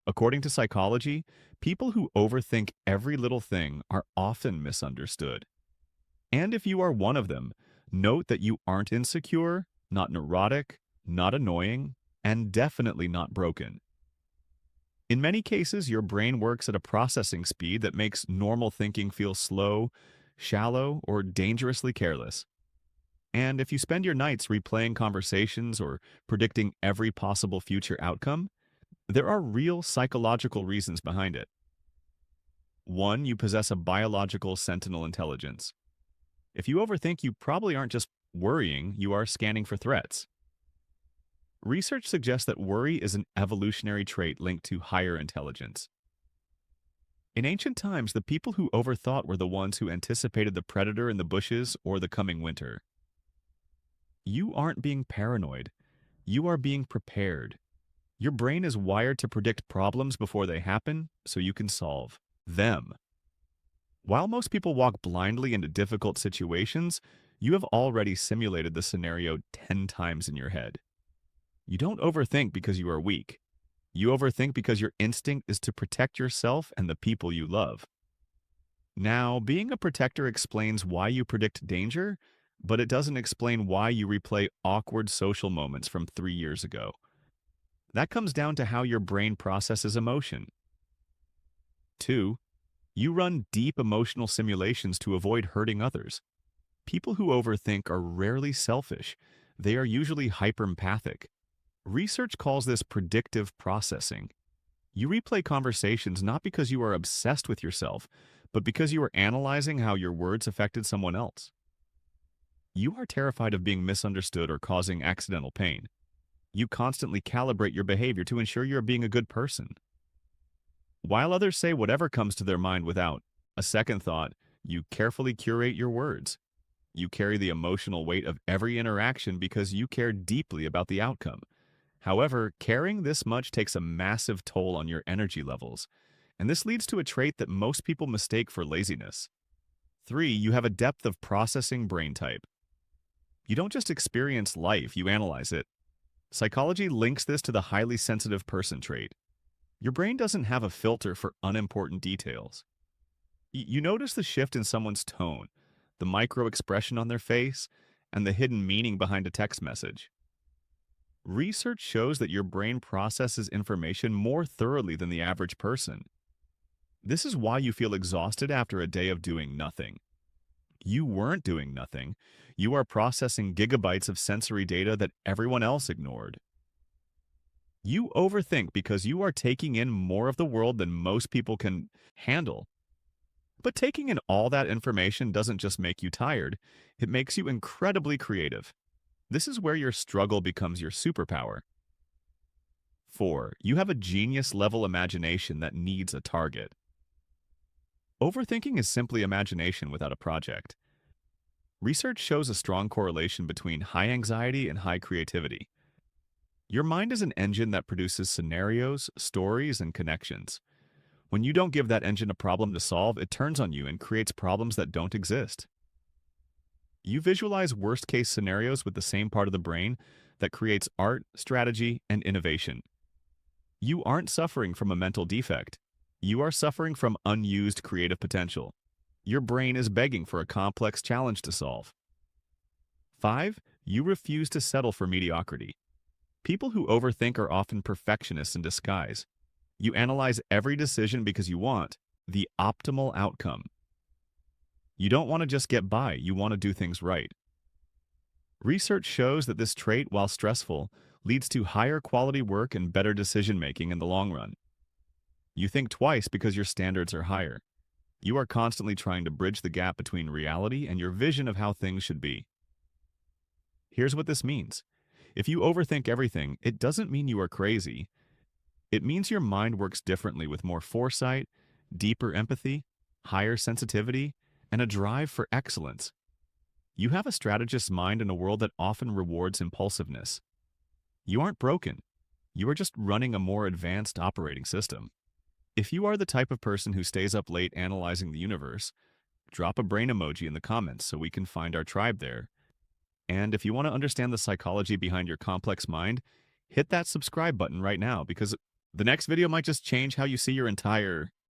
According to psychology, people who overthink every little thing are often misunderstood. And if you are one of them, note that you aren't insecure, not neurotic, not annoying, and definitely not broken. In many cases, your brain works at a processing speed that makes normal thinking feel slow, shallow, or dangerously careless. And if you spend your nights replaying conversations or predicting every possible future outcome, there are real psychological reasons behind it. One, you possess a biological sentinel intelligence. If you overthink, you probably aren't just worrying, you are scanning for threats. Research suggests that worry is an evolutionary trait linked to higher intelligence. In ancient times, the people who overthought were the ones who anticipated the predator in the bushes or the coming winter. You aren't being paranoid. You are being prepared. Your brain is wired to predict problems before they happen so you can solve them. While most people walk blindly into difficult situations, you have already simulated the scenario 10 times in your head. You don't overthink because you are weak. You overthink because your instinct is to protect yourself and the people you love. Now, being a protector explains why you predict danger, but it doesn't explain why you replay awkward social moments from 3 years ago. That comes down to how your brain processes emotion. 2. You run deep emotional simulations to avoid hurting others. People who overthink are rarely selfish. They are usually hyperempathic. Research calls this predictive processing. You replay conversations not because you are obsessed with yourself, but because you are analyzing how your words affected someone else. You are terrified of being misunderstood or causing accidental pain. You constantly calibrate your behavior to ensure you are being a good person. While others say whatever comes to their mind without a second thought, you carefully curate your words. You carry the emotional weight of every interaction because you care deeply about the outcome. However, caring this much takes a massive toll on your energy levels, and this leads to a trait that most people mistake for laziness. 3. You have a depth of processing brain type. You don't just experience life, you analyze it. Psychology links this to the highly sensitive person trait. Your brain doesn't have a filter for unimportant details. You notice the shift in someone's tone, the micro expression on their face, and the hidden meaning behind a text message. Research shows that your brain processes information more thoroughly than the average person. This is why you feel exhausted after a day of doing nothing. You weren't doing nothing. You are processing gigabytes of sensory data that everyone else ignored. You overthink because you are taking in more of the world than most people can handle. But taking in all that information doesn't just make you tired, it makes you incredibly creative. This is where your struggle becomes your superpower. 4. You have a genius-level imagination that needs a target. Overthinking is simply imagination without a project. Research shows a strong correlation between high anxiety and high creativity. Your mind is an engine that produces scenarios, stories, and connections. When you don't give that engine a problem to solve, it turns on you and creates problems that don't exist. You visualize worst-case scenarios with the same part of the brain that creates art, strategy, and innovation. You aren't suffering from a mental defect. You are suffering from unused creative potential. Your brain is begging for a complex challenge to solve. 5. You refuse to settle for mediocrity. People who overthink are often perfectionists in disguise. You analyze every decision because you want the optimal outcome. You don't want to just get by, you want to do things right. Research shows that this trait, while stressful, leads to higher quality work and better decision-making in the long run. You think twice because your standards are higher. You are constantly trying to bridge the gap between reality and your vision of how things should be. Here's what this means. If you overthink everything, it doesn't mean you are crazy. It means your mind works differently with more foresight, deeper empathy, higher sensitivity, and a drive for excellence. You have a strategist's mind in a world that often rewards impulsiveness. You aren't broken. You are just running a more advanced operating system. If you are the type of person who stays up late analyzing the universe, drop a brain emoji in the comments so we can find our tribe there. And if you want to understand the psychology behind your complex mind, hit that subscribe button right now because The next video might just change how you see your entire